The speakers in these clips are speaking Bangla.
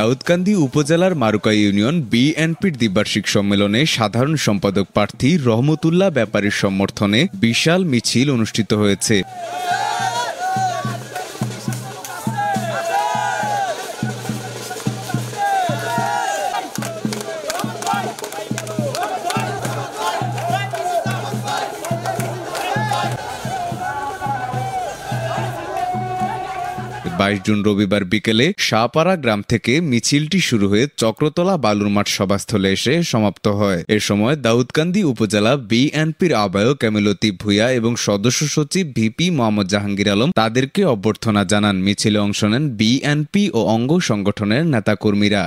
দাউদকান্দি উপজেলার মারুকা ইউনিয়ন বিএনপির দ্বিবার্ষিক সম্মেলনে সাধারণ সম্পাদক প্রার্থী রহমতুল্লাহ ব্যাপারীর সমর্থনে বিশাল মিছিল অনুষ্ঠিত হয়েছে। জুন রবিবার বিকেলে শাহপাড়া গ্রাম থেকে মিছিলটি শুরু হয়ে চক্রতলা বালুরমাঠ সভাস্থলে এসে সমাপ্ত হয়। এ সময় দাউদকান্দি উপজেলা বিএনপির আহ্বায়ক কামিল লতিফ ভূঁইয়া এবং সদস্য সচিব ভিপি মোহাম্মদ জাহাঙ্গীর আলম তাদেরকে অভ্যর্থনা জানান। মিছিলে অংশ নেন বিএনপি ও অঙ্গ সংগঠনের নেতাকর্মীরা।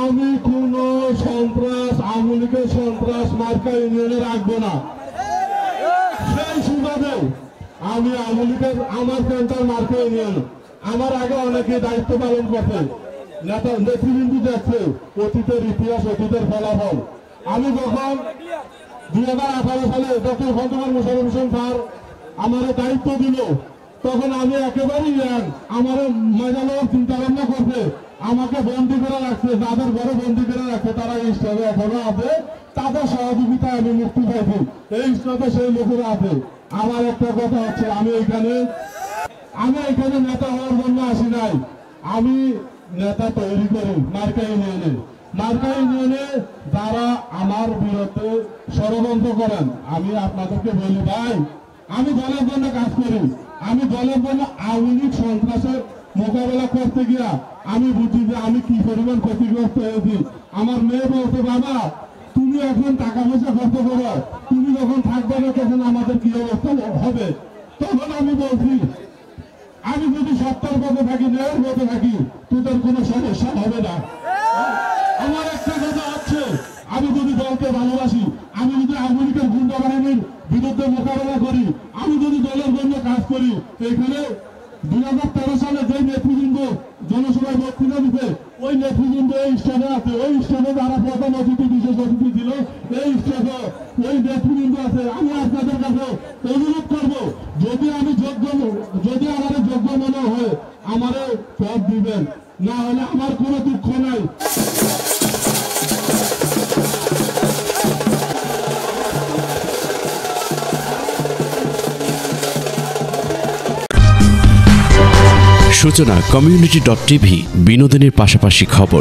আমি কোন সন্ত্রাস আওয়ামী লীগের সন্ত্রাস মার্কা ইউনিয়নে রাখবো না। সেই সুবাদে আমি আওয়ামী লীগের আমার সেন্টার মার্কা ইউনিয়ন আমার আগে অনেকে দায়িত্ব পালন করছে, নেতা নেতৃবৃন্দু দেখছে অতীতের ইতিহাস অতীতের ফলাফল। আমি যখন 2018 সালে ডক্টর খন্দকার মোশাররফ হোসেন স্যার আমার দায়িত্ব দিল, তখন আমি একেবারেই আমার মজার চিন্তা ভাবনা করছে আমাকে বন্দী করে রাখছে, যাদের ঘরে বন্দী করে রাখছে তারা এই স্টেজে এখনো আছে, তাদের সহযোগিতায় আমি মুক্তি পাইছি, এই স্টেজে সেই লোকেরা আছে। আমার একটা কথা হচ্ছে আমি এখানে নেতা হওয়ার জন্য আসি নাই, আমি নেতা তৈরি করি মার্কা ইউনিয়নে। মার্কা ইউনিয়নে যারা আমার বিরুদ্ধে ষড়যন্ত্র করেন আমি আপনাদেরকে বলি, ভাই আমি দলের জন্য কাজ করি, আমি দলের জন্য আওয়ামী লীগ সন্ত্রাসের মোকাবেলা করতে গিয়া আমি বুঝি যে আমি কি পরিমাণ ক্ষতিগ্রস্ত হয়েছি। আমার মেয়ে বলতে, বাবা তুমি এখন টাকা পয়সা খরচ করো, তুমি যখন থাকবে না তখন আমাদের কি অবস্থা হবে। তখন আমি বলছি আমি যদি সত্তর পদে থাকি, মেয়ের পদে থাকি, তোদের কোনো সমস্যা হবে না। আমার একটা কথা হচ্ছে আমি যদি দলকে ভালোবাসি, আমি যদি আওয়ামী লীগের গুন্ডা বাহিনীর বিরুদ্ধে মোকাবেলা করি, আমি যদি দলের জন্য কাজ করি, এখানে 2013 সালে যে নেতৃবৃন্দ জনসভায় বক্তৃতা দিতে ওই নেতৃবৃন্দ এই স্টেজে আছে, ওই স্টেজে যারা প্রথম অতিথি বিশেষ অতিথি ছিল এই স্টেজে ওই নেতৃবৃন্দ আছে। আমি আপনাদের কাছে অনুরোধ করব, যদি আমার যোগ্য মনে হয় আমারে পদ দিবেন, না হলে আমার কোনো দুঃখ নাই। সূচনা community.tv বিনোদনের পাশাপাশি খবর।